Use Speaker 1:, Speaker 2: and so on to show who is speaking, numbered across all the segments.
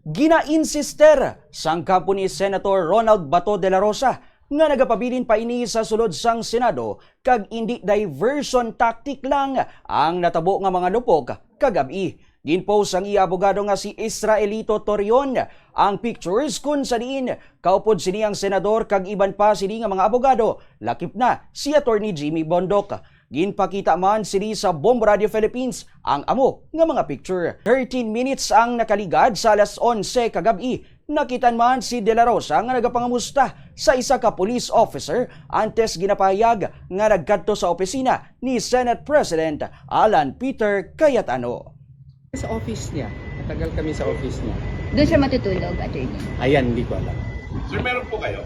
Speaker 1: Gina-insister sang kampo ni Senator Ronald Bato de la Rosa nga nagapabilin pa ini sa sulod sang Senado kag indi diversion tactic lang ang natabo nga mga lupok kagabi. Ginpost ang abogado nga si Israelito Torion ang pictures kun sa diin kaupod sini ang senador kag iban pa sini nga mga abogado lakip na si Attorney Jimmy Bondoc. Ginpakita man sini sa Bomb Radio Philippines ang amo nga mga picture. 13 minutes ang nakaligad sa alas 11 kagabi. Nakitan man si De La Rosa nga nagapangamusta sa isa ka police officer antes ginapahayag nga nagkadto sa opisina ni Senate President Alan Peter Cayetano.
Speaker 2: Sa office niya. Matagal kami sa office niya.
Speaker 3: Doon siya matutulog, attorney.
Speaker 2: Ayan, hindi ko alam.
Speaker 4: Sir, meron po kayo?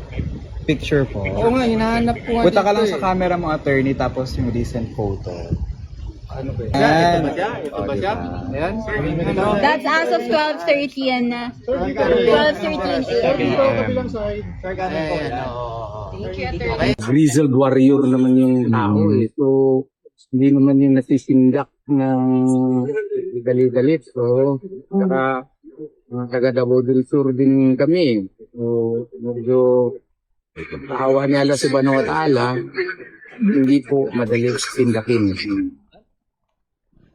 Speaker 5: Picture po.
Speaker 2: Oo nga, hinahanap ko nga.
Speaker 5: Punta ka lang
Speaker 2: dito
Speaker 5: sa camera mo, attorney, tapos yung recent photo.
Speaker 2: Ano ba yan?
Speaker 5: Ayan.
Speaker 2: Ito ba siya? Ito ba siya? Ayan.
Speaker 3: That's as of 12:30 and 12:13 a.m. Thank you, attorney.
Speaker 6: Grizzled warrior naman yung tao eh. So, hindi naman yung nasisindak ng galit-galit. So, saka taga Davao del Sur din kami. So, medyo kahawa ni Allah subhanahu wa ta'ala, hindi po madali sindakin.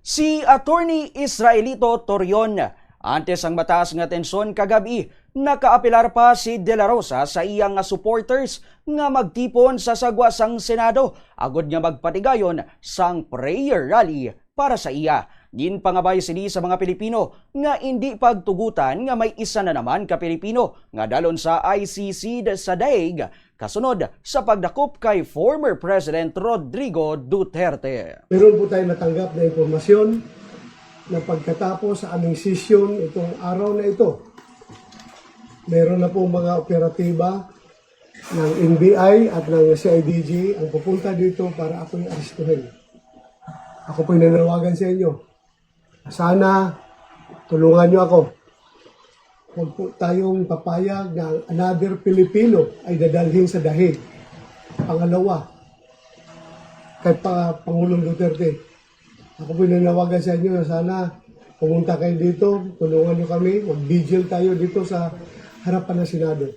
Speaker 1: Si Attorney Israelito Torion, antes ang mataas nga tensyon kagabi, nakaapilar pa si De La Rosa sa iyang supporters nga magtipon sa sagwa sang Senado agod nga magpatigayon sang prayer rally para sa iya. Ginpangabay sini sa mga Pilipino nga hindi pagtugutan nga may isa na naman ka Pilipino nga dalon sa ICC sa daig kasunod sa pagdakop kay former President Rodrigo Duterte.
Speaker 7: Meron po tayong natanggap na impormasyon na pagkatapos sa aming session itong araw na ito, meron na po mga operatiba ng NBI at ng CIDG ang pupunta dito para ako'y arestuhin. Ako po'y nananawagan sa inyo. Sana tulungan niyo ako. Huwag po tayong papayag na another Pilipino ay dadalhin sa dahig. Pangalawa, kay Pangulong Duterte. Ako po'y nananawagan sa inyo na sana pumunta kayo dito, tulungan niyo kami, mag-vigil tayo dito sa harapan ng Senado.